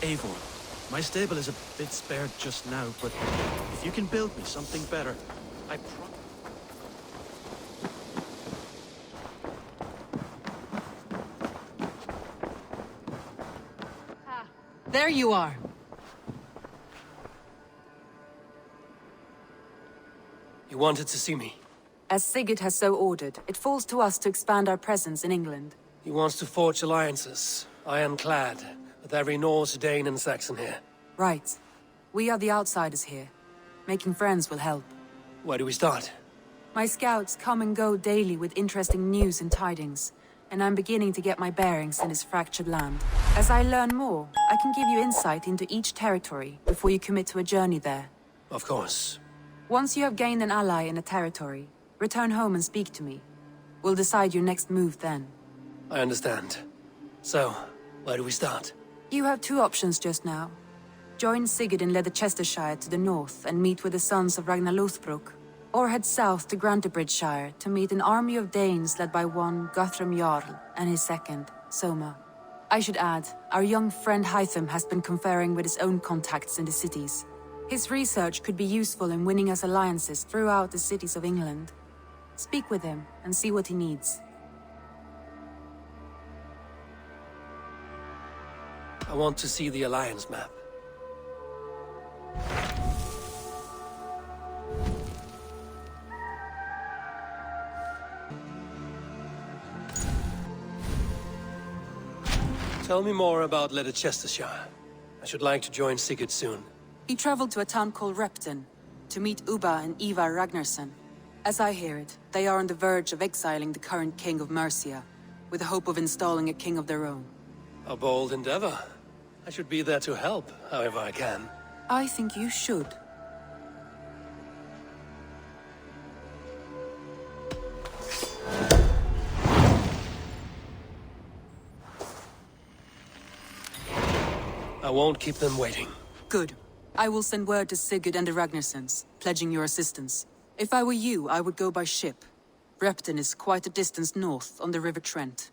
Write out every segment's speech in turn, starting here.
Eivor. My stable is a bit spared just now, but if you can build me something better, I There you are. You wanted to see me? As Sigurd has so ordered, it falls to us to expand our presence in England. He wants to forge alliances, ironclad, with every Norse, Dane and Saxon here. Right. We are the outsiders here. Making friends will help. Where do we start? My scouts come and go daily with interesting news and tidings, and I'm beginning to get my bearings in this fractured land. As I learn more, I can give you insight into each territory before you commit to a journey there. Of course. Once you have gained an ally in a territory, return home and speak to me. We'll decide your next move then. I understand. So, where do we start? You have two options just now. Join Sigurd in Ledecestrescire to the north and meet with the sons of Ragnar Lothbrok, or head south to Grantebridgescire to meet an army of Danes led by one Guthrum Jarl and his second, Soma. I should add, our young friend Hytham has been conferring with his own contacts in the cities. His research could be useful in winning us alliances throughout the cities of England. Speak with him and see what he needs. I want to see the alliance map. Tell me more about Ledecestrescire. I should like to join Sigurd soon. He traveled to a town called Repton to meet Ubba and Ivar Ragnarsson. As I hear it, they are on the verge of exiling the current king of Mercia, with the hope of installing a king of their own. A bold endeavor. I should be there to help, however I can. I think you should. I won't keep them waiting. Good. I will send word to Sigurd and the Ragnarssons, pledging your assistance. If I were you, I would go by ship. Repton is quite a distance north on the River Trent.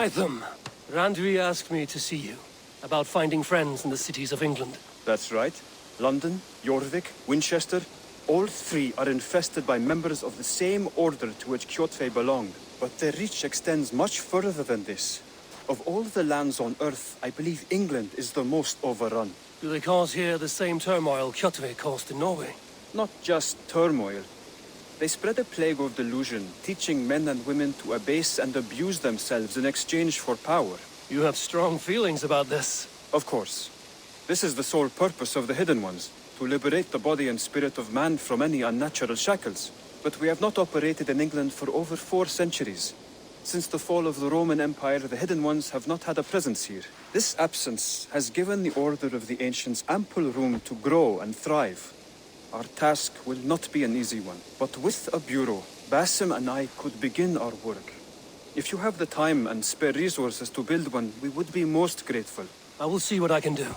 Hytham, Randvi asked me to see you, about finding friends in the cities of England. That's right. London, Jorvik, Winchester, all three are infested by members of the same order to which Kjotve belonged. But their reach extends much further than this. Of all the lands on Earth, I believe England is the most overrun. Do they cause here the same turmoil Kjotve caused in Norway? Not just turmoil. They spread a plague of delusion, teaching men and women to abase and abuse themselves in exchange for power. You have strong feelings about this. Of course. This is the sole purpose of the Hidden Ones, to liberate the body and spirit of man from any unnatural shackles. But we have not operated in England for over 4 centuries. Since the fall of the Roman Empire, the Hidden Ones have not had a presence here. This absence has given the Order of the Ancients ample room to grow and thrive. Our task will not be an easy one, but with a bureau, Basim and I could begin our work. If you have the time and spare resources to build one, we would be most grateful. I will see what I can do.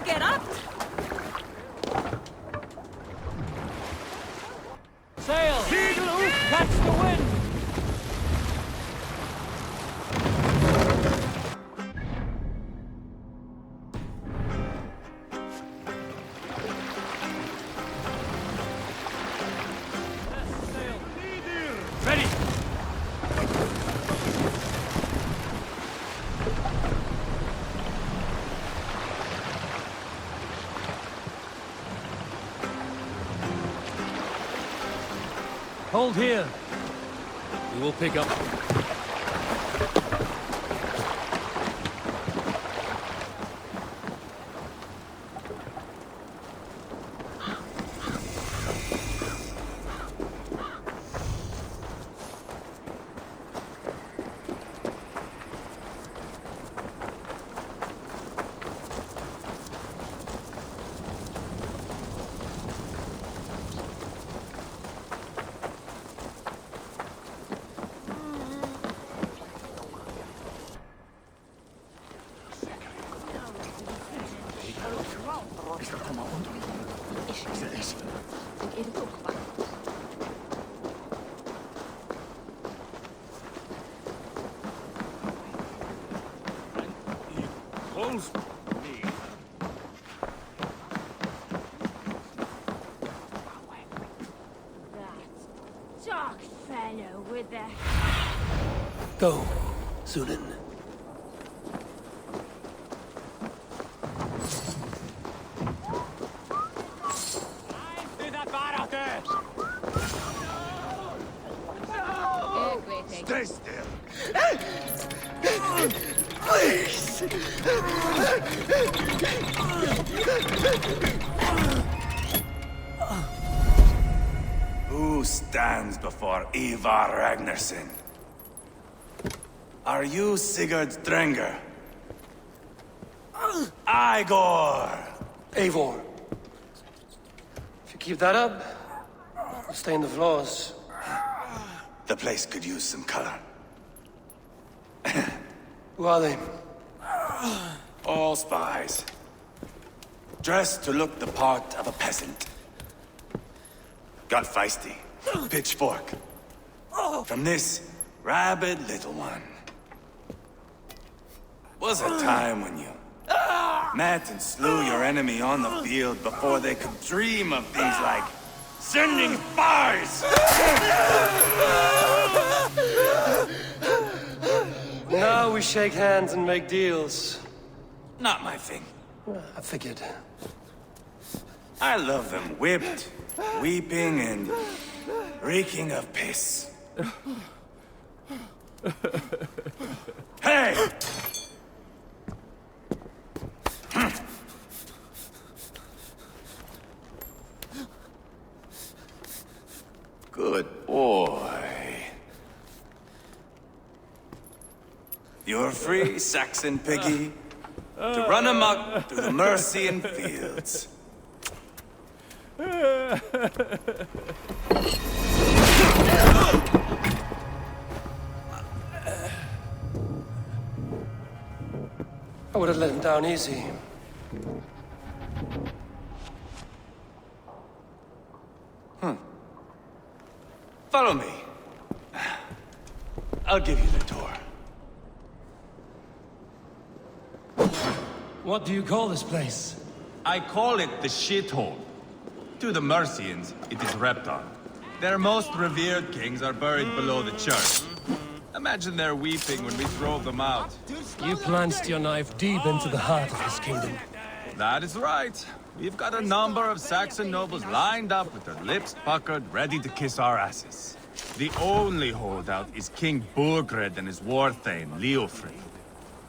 get up! Sail! Catch the wind! Ready! Hold here. We will pick up. Dark fellow with the... Go, Zulin. Stay still. Please. Who stands before Eivor Ragnarsson? Are you Sigurd Drenger? Igor! Eivor. If you keep that up, you'll stain the floors. The place could use some color. Who are they? All spies. Dressed to look the part of a peasant. Got feisty. Pitchfork. From this rabid little one. Was a time when you met and slew your enemy on the field before they could dream of things like sending spies! Now we shake hands and make deals. Not my thing. I figured. I love them whipped, weeping, and reeking of piss. Hey! Good boy. You're free, Saxon piggy, to run amok through the Mercian fields. I would have let him down easy. Follow me. I'll give you the tour. What do you call this place? I call it the shithole. To the Mercians, it is Repton. Their most revered kings are buried below the church. Imagine their weeping when we drove them out. You plunged your knife deep into the heart of this kingdom. That is right. We've got a number of Saxon nobles lined up with their lips puckered, ready to kiss our asses. The only holdout is King Burgred and his war thane, Leofric.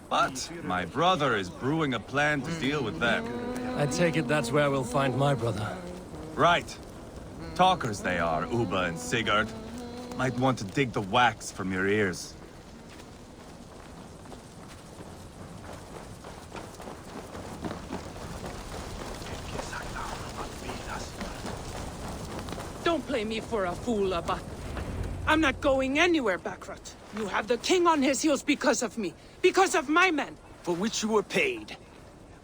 But my brother is brewing a plan to deal with them. I take it that's where we'll find my brother. Right. Talkers they are, Uba and Sigurd. Might want to dig the wax from your ears. Don't play me for a fool, Abba. I'm not going anywhere, Backrot. You have the king on his heels because of me. Because of my men. For which you were paid.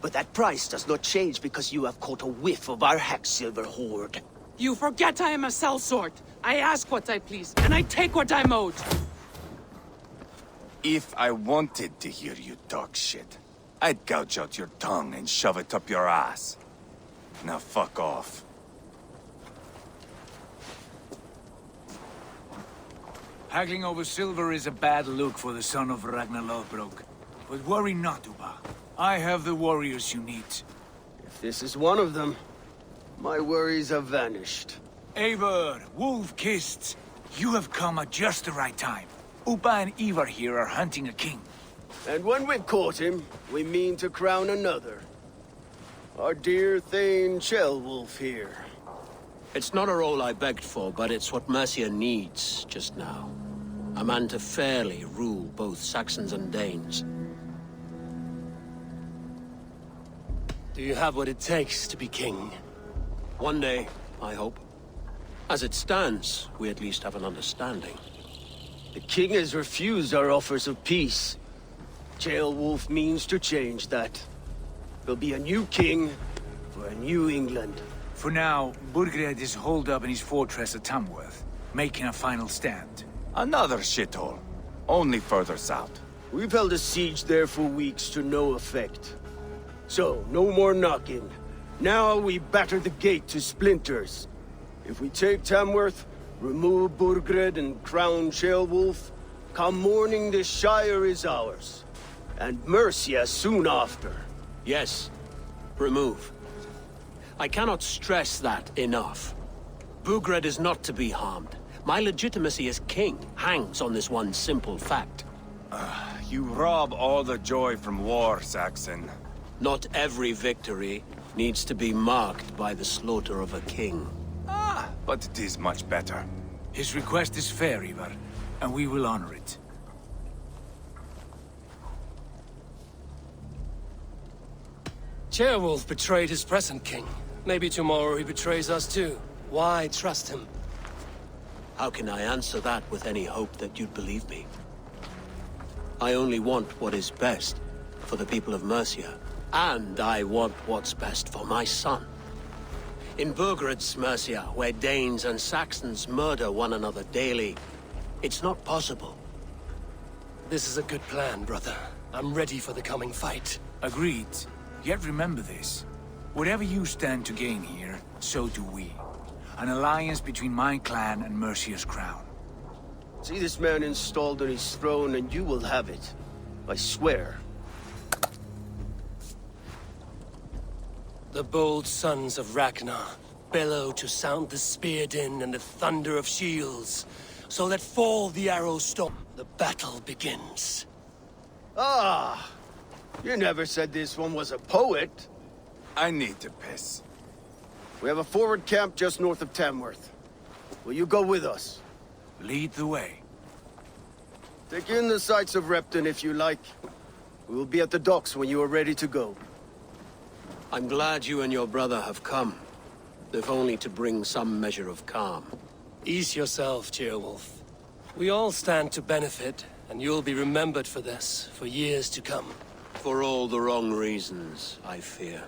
But that price does not change because you have caught a whiff of our hack-silver hoard. You forget I am a sellsword. I ask what I please, and I take what I'm owed. If I wanted to hear you talk shit, I'd gouge out your tongue and shove it up your ass. Now fuck off. Haggling over silver is a bad look for the son of Ragnar Lothbrok. But worry not, Uba. I have the warriors you need. If this is one of them, my worries have vanished. Eivor, wolf-kissed, you have come at just the right time. Uba and Eivor here are hunting a king. And when we've caught him, we mean to crown another. Our dear Thane Ceolwulf here. It's not a role I begged for, but it's what Mercia needs just now. A man to fairly rule both Saxons and Danes. Do you have what it takes to be king? One day, I hope. As it stands, we at least have an understanding. The king has refused our offers of peace. Ceolwulf means to change that. There'll be a new king for a new England. For now, Burgred is holed up in his fortress at Tamworth, making a final stand. Another shithole. Only further south. We've held a siege there for weeks to no effect. So, no more knocking. Now we batter the gate to splinters. If we take Tamworth, remove Burgred and crown Ceolwulf, come morning the Shire is ours. And Mercia soon after. Yes, remove. I cannot stress that enough. Burgred is not to be harmed. My legitimacy as king hangs on this one simple fact. You rob all the joy from war, Saxon. Not every victory needs to be marked by the slaughter of a king. But it is much better. His request is fair, Eivor, and we will honor it. Ceolwulf betrayed his present king. Maybe tomorrow he betrays us too. Why trust him? How can I answer that with any hope that you'd believe me? I only want what is best for the people of Mercia. And I want what's best for my son. In Burgred's Mercia, where Danes and Saxons murder one another daily, it's not possible. This is a good plan, brother. I'm ready for the coming fight. Agreed. Yet remember this. Whatever you stand to gain here, so do we. An alliance between my clan and Mercia's crown. See this man installed on his throne and you will have it. I swear. The bold sons of Ragnar bellow to sound the spear din and the thunder of shields. So let fall the arrow storm. The battle begins. Ah! You never said this one was a poet. I need to piss. We have a forward camp just north of Tamworth. Will you go with us? Lead the way. Take in the sights of Repton if you like. We will be at the docks when you are ready to go. I'm glad you and your brother have come, if only to bring some measure of calm. Ease yourself, Ceolwulf. We all stand to benefit, and you'll be remembered for this, for years to come. For all the wrong reasons, I fear.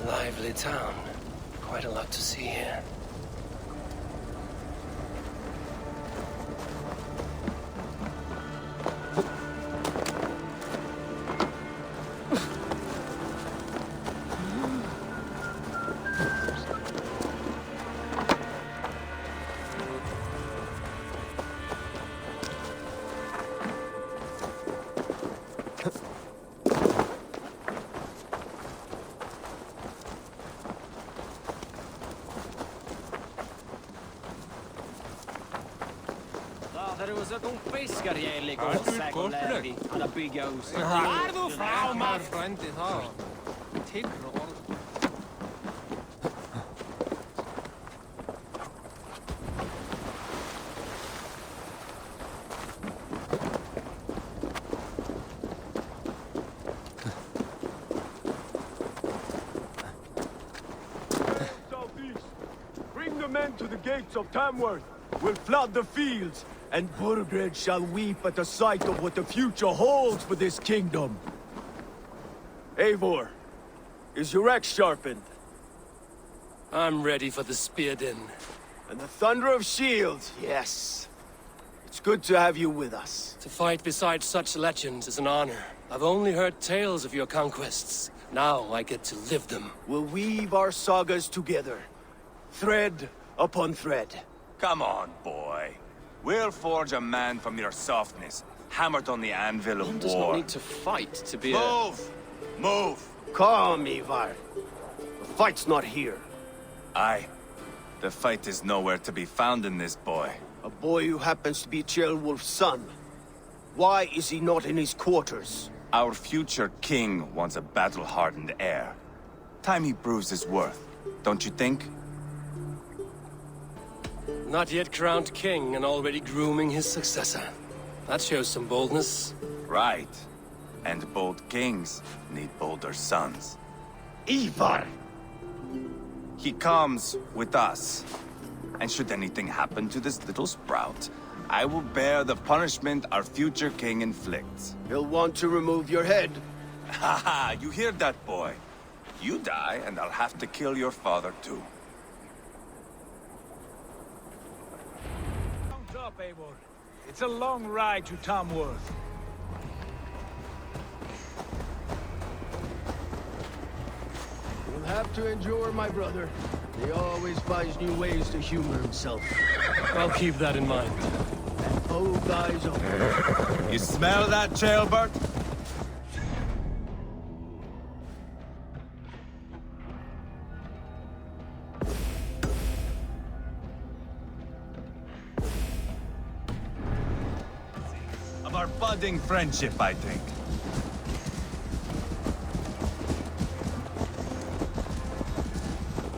Lively town. Quite a lot to see here. Det var så att de fiskar ihjäl igår, säkert lär vi alla bygga hus. Är du framåt? come to the gates of Tamworth, we'll flood the fields, and Burgred shall weep at the sight of what the future holds for this kingdom. Eivor, is your axe sharpened? I'm ready for the spear din. And the thunder of shields, yes. It's good to have you with us. To fight beside such legends is an honor. I've only heard tales of your conquests. Now I get to live them. We'll weave our sagas together, thread upon thread. Come on, boy. We'll forge a man from your softness, hammered on the anvil of One war. does not need to fight to be Move! Move! Calm, Eivor. The fight's not here. Aye. The fight is nowhere to be found in this boy. A boy who happens to be Ceolwulf's son. Why is he not in his quarters? Our future king wants a battle-hardened heir. Time he proves his worth, don't you think? Not yet crowned king and already grooming his successor. That shows some boldness. Right. And bold kings need bolder sons. Eivor! He comes with us. And should anything happen to this little sprout, I will bear the punishment our future king inflicts. He'll want to remove your head. Haha, you hear that, boy? You die, and I'll have to kill your father, too. Mount up, Eivor. It's a long ride to Tamworth. You'll have to endure, my brother. He always finds new ways to humor himself. I'll keep that in mind. And both eyes open. You smell that, Ceolbert? Of our budding friendship, I think.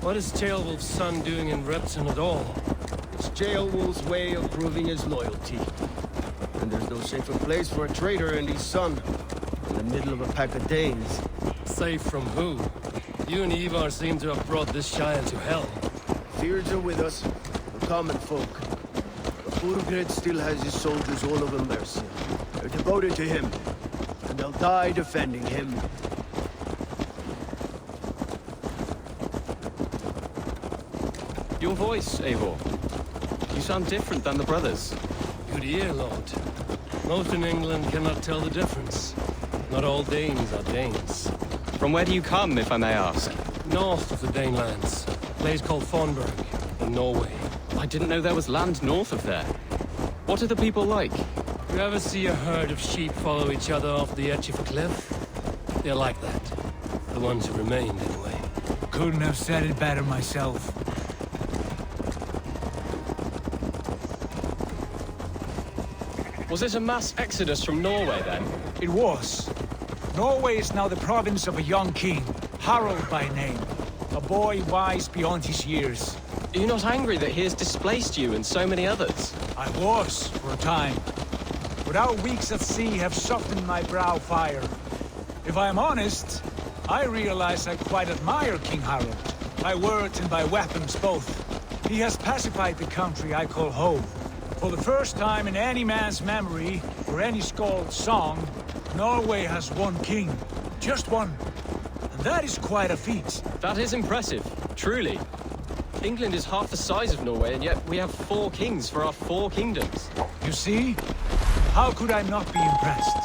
What is Ceolwulf's son doing in Repton at all? It's Ceolwulf's way of proving his loyalty. And there's no safer place for a traitor and his son in the middle of a pack of Danes. Safe from who? You and Eivor seem to have brought this Shire to hell. Fears are with us, the common folk. But Burgred still has his soldiers all over Mercia. They're devoted to him, and they'll die defending him. Your voice, Eivor. You sound different than the brothers. Good ear, Lord. Most in England cannot tell the difference. Not all Danes are Danes. From where do you come, if I may ask? North of the Danelands. A place called Thornburg, in Norway. I didn't know there was land north of there. What are the people like? You ever see a herd of sheep follow each other off the edge of a cliff? They're like that. The ones who remained, anyway. Couldn't have said it better myself. Was it a mass exodus from Norway, then? It was. Norway is now the province of a young king, Harald by name. A boy wise beyond his years. Are you not angry that he has displaced you and so many others? I was, for a time. But our weeks at sea have softened my brow fire. If I am honest, I realize I quite admire King Harald. By words and by weapons both. He has pacified the country I call home. For the first time in any man's memory, or any skald's song, Norway has one king. Just one. And that is quite a feat. That is impressive, truly. England is half the size of Norway, and yet we have 4 kings for our 4 kingdoms. You see? How could I not be impressed?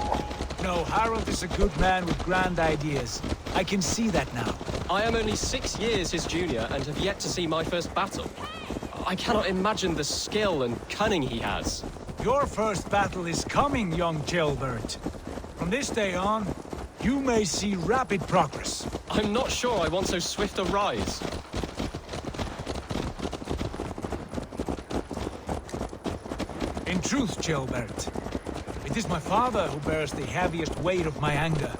No, Harald is a good man with grand ideas. I can see that now. I am only 6 years his junior and have yet to see my first battle. I cannot imagine the skill and cunning he has. Your first battle is coming, young Ceolbert. From this day on, you may see rapid progress. I'm not sure I want so swift a rise. In truth, Ceolbert, it is my father who bears the heaviest weight of my anger,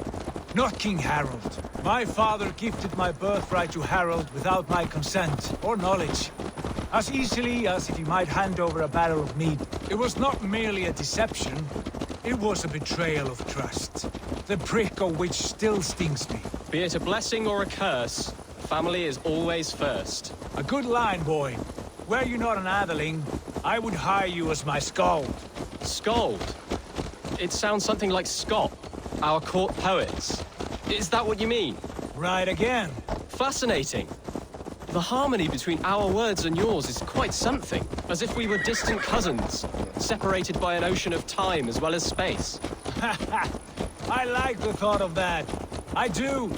not King Harald. My father gifted my birthright to Harald without my consent or knowledge. As easily as if he might hand over a barrel of meat. It was not merely a deception, it was a betrayal of trust. The prick of which still stings me. Be it a blessing or a curse, family is always first. A good line, boy. were you not an atheling, I would hire you as my skald. Skald? It sounds something like Scott, our court poets. Is that what you mean? Right again. Fascinating. The harmony between our words and yours is quite something. As if we were distant cousins, separated by an ocean of time as well as space. I like the thought of that. I do.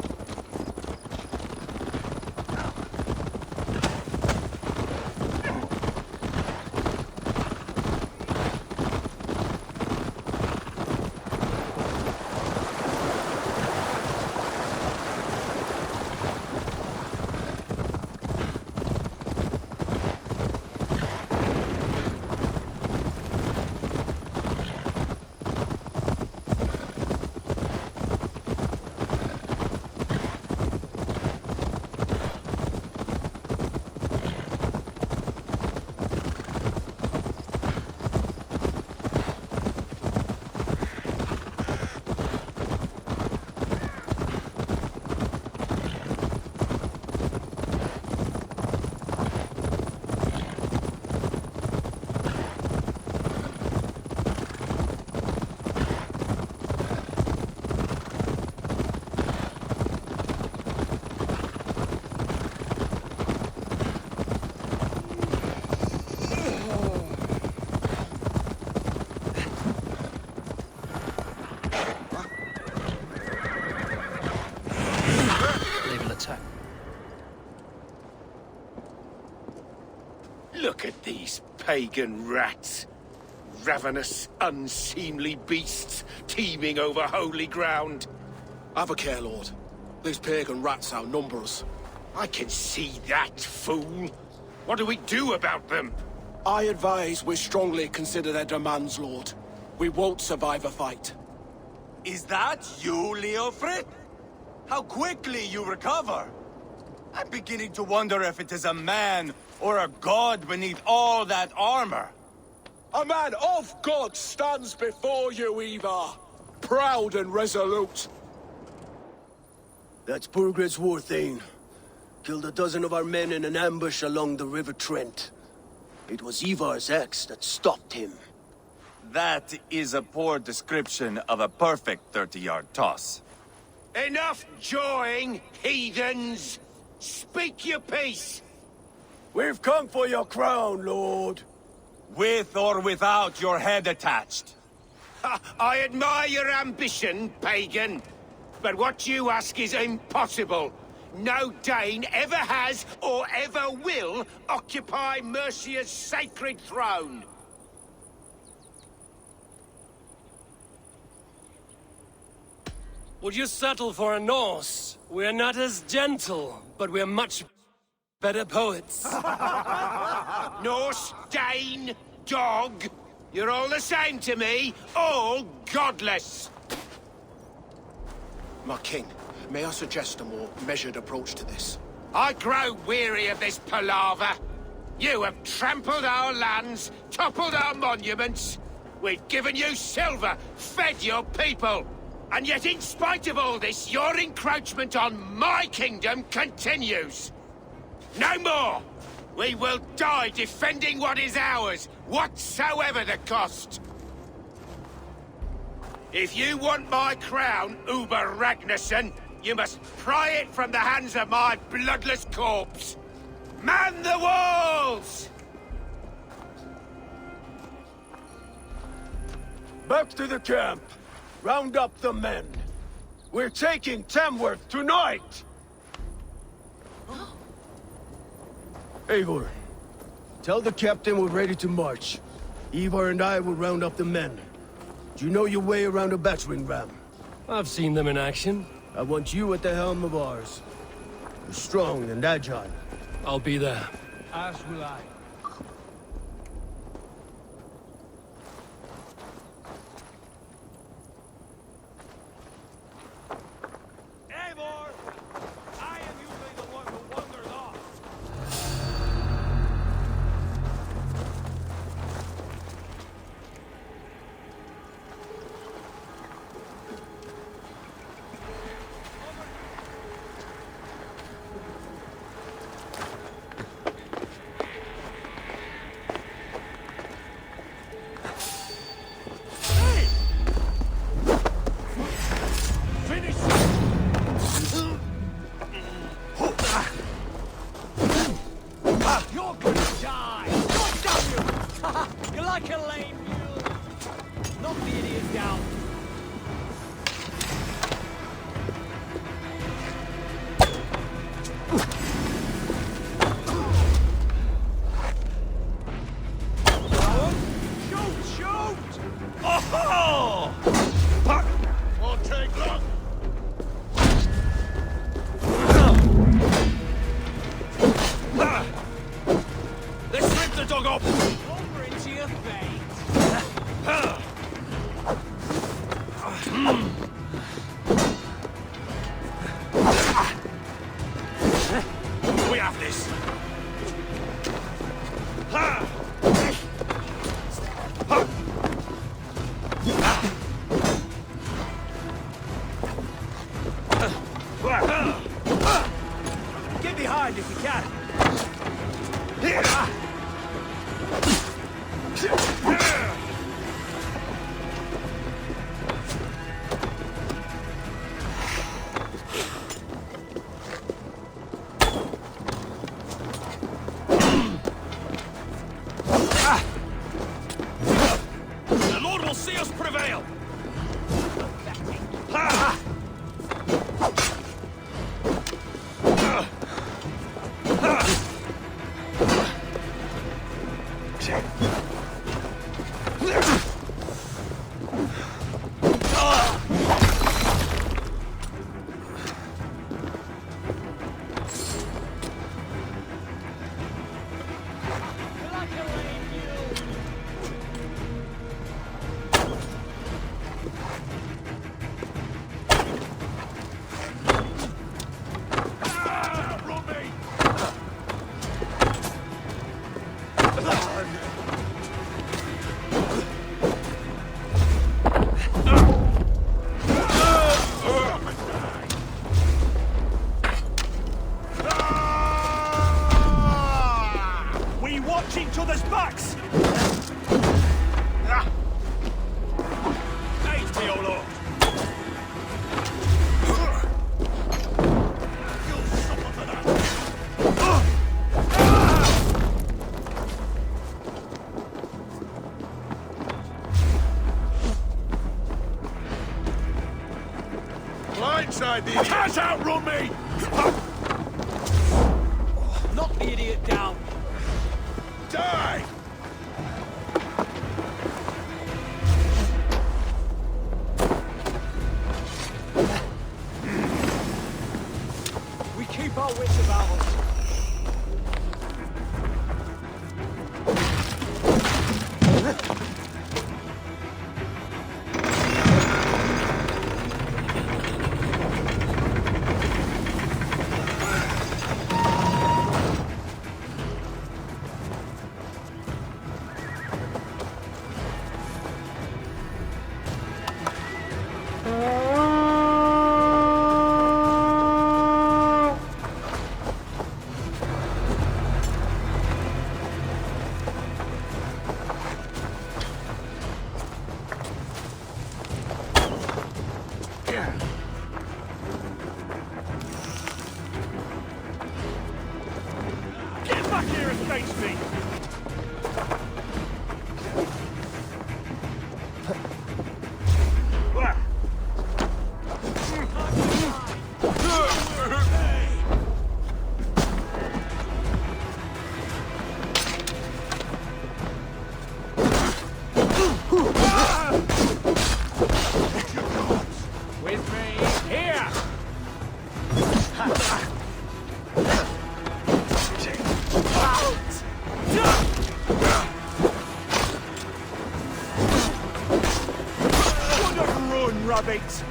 Look at these pagan rats. Ravenous, unseemly beasts teeming over holy ground. Have a care, Lord. These pagan rats outnumber us. I can see that, fool. What do we do about them? I advise we strongly consider their demands, Lord. We won't survive a fight. Is that you, Leofrid? How quickly you recover! I'm beginning to wonder if it is a man or a god beneath all that armor. A man of God stands before you, Eivor. Proud and resolute. That's Burgred's Warthane. Killed a dozen of our men in an ambush along the River Trent. It was Eivor's axe that stopped him. That is a poor description of a perfect 30-yard toss. Enough jawing, heathens! Speak your piece! We've come for your crown, Lord. With or without your head attached. I admire your ambition, pagan. But what you ask is impossible. No Dane ever has or ever will occupy Mercia's sacred throne. Would you settle for a Norse? We're not as gentle, but we're much better poets. Norse, Dane, dog. You're all the same to me. All godless. My king, may I suggest a more measured approach to this? I grow weary of this palaver. You have trampled our lands, toppled our monuments. We've given you silver, fed your people. And yet, in spite of all this, your encroachment on my kingdom continues. No more! We will die defending what is ours, whatsoever the cost. If you want my crown, Uber Ragnarsson, you must pry it from the hands of my bloodless corpse. Man the walls! Back to the camp. Round up the men. We're taking Tamworth tonight! Eivor, tell the captain we're ready to march. Eivor and I will round up the men. Do you know your way around a battering ram? I've seen them in action. I want you at the helm of ours. You're strong and agile. I'll be there. As will I. Eivor! I am usually the one who wanders off. Like a lame mule. Knock the idiot down. Get behind if you can. The Lord will see us prevail. Each other's backs! Aid me, O Lord! You'll suffer for that! Blindside the idiot! Can't outrun me! Knock the idiot down! Die! We keep our wits about us. Get back here and face me! With me, here! Run, rabbit!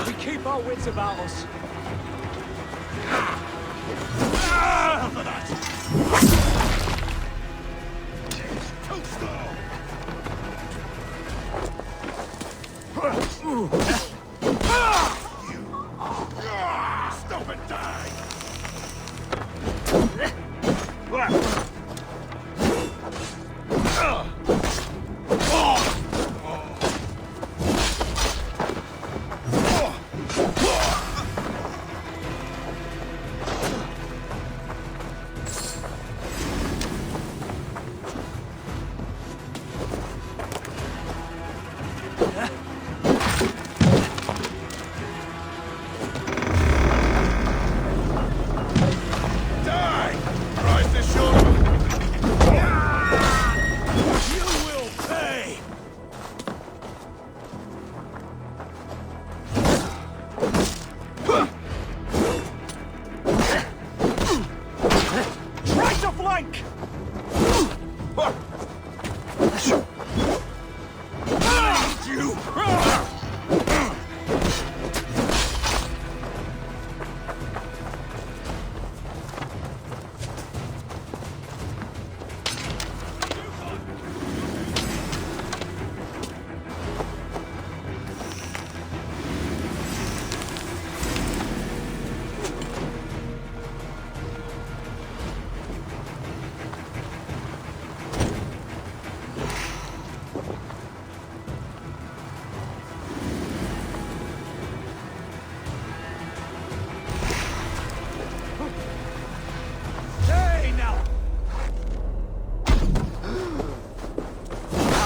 We keep our wits about us.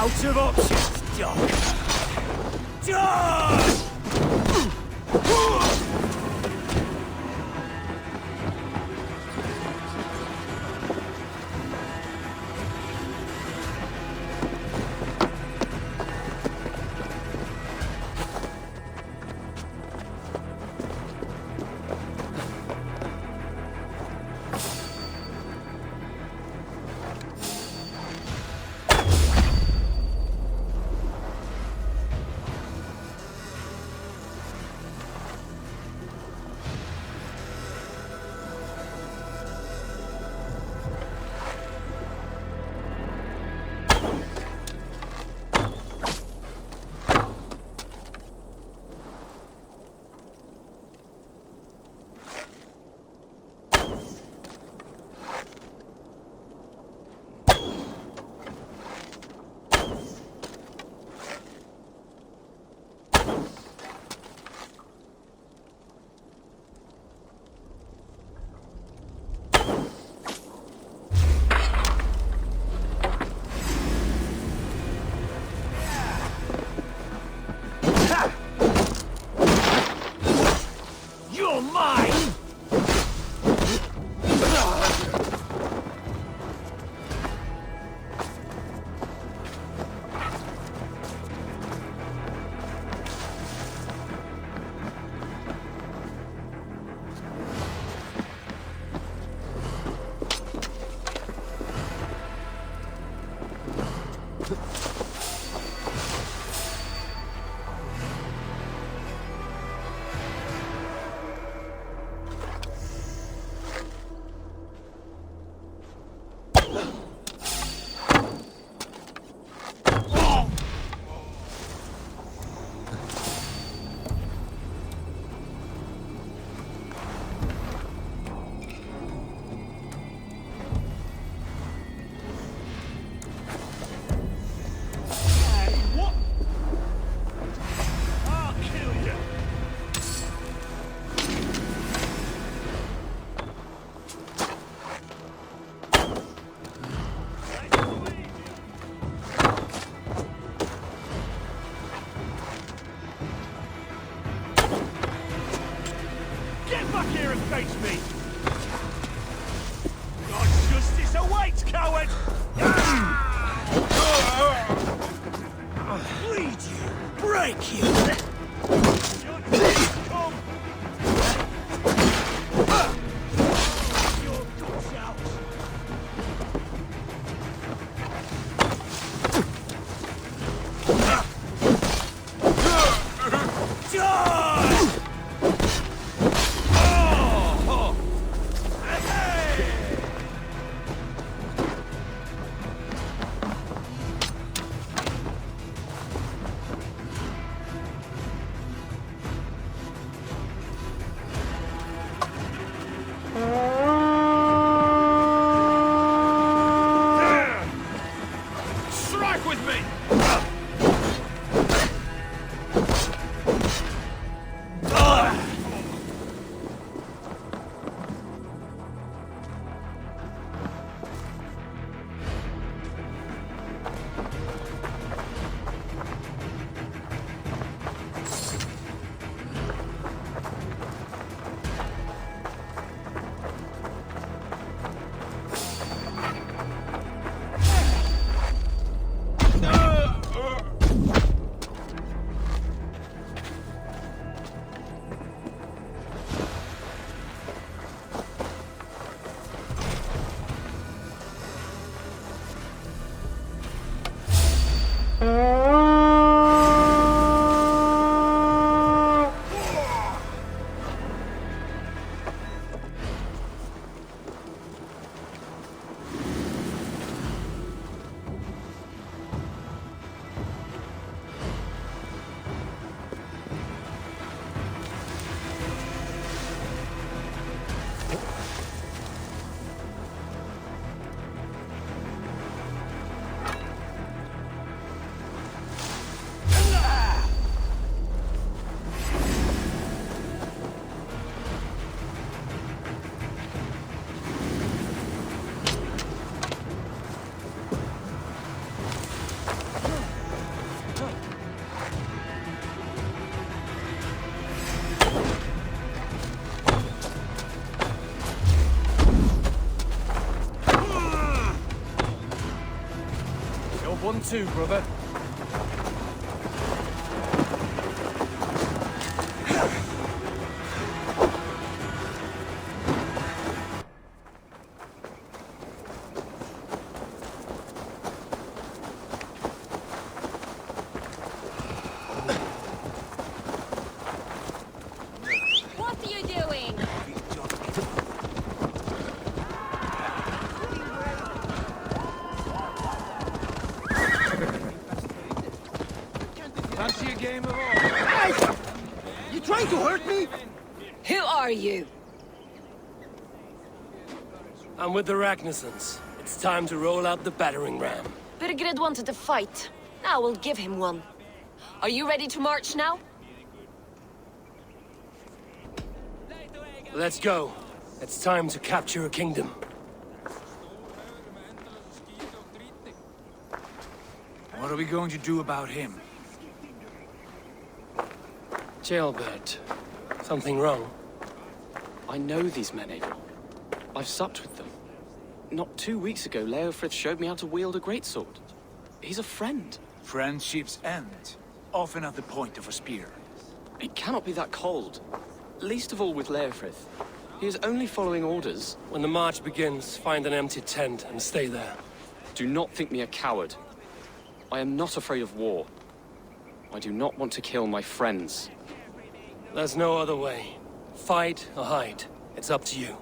Out of options, Doc. You're mine! Face me! God's justice awaits, coward! Bleed you! Break you! Come! Your guts out! One, two, brother. What are you doing? Fancy a game of all? You trying to hurt me? Who are you? I'm with the Ragnarsons. It's time to roll out the battering ram. Birgrid wanted to fight. Now we'll give him one. Are you ready to march now? Let's go. It's time to capture a kingdom. What are we going to do about him? Jailbird. Something wrong? I know these men, Eivor. I've supped with them. Not 2 weeks ago, Leofrith showed me how to wield a greatsword. He's a friend. Friendships end, often at the point of a spear. It cannot be that cold. Least of all with Leofrith. He is only following orders. When the march begins, find an empty tent and stay there. Do not think me a coward. I am not afraid of war. I do not want to kill my friends. There's no other way. Fight or hide. It's up to you.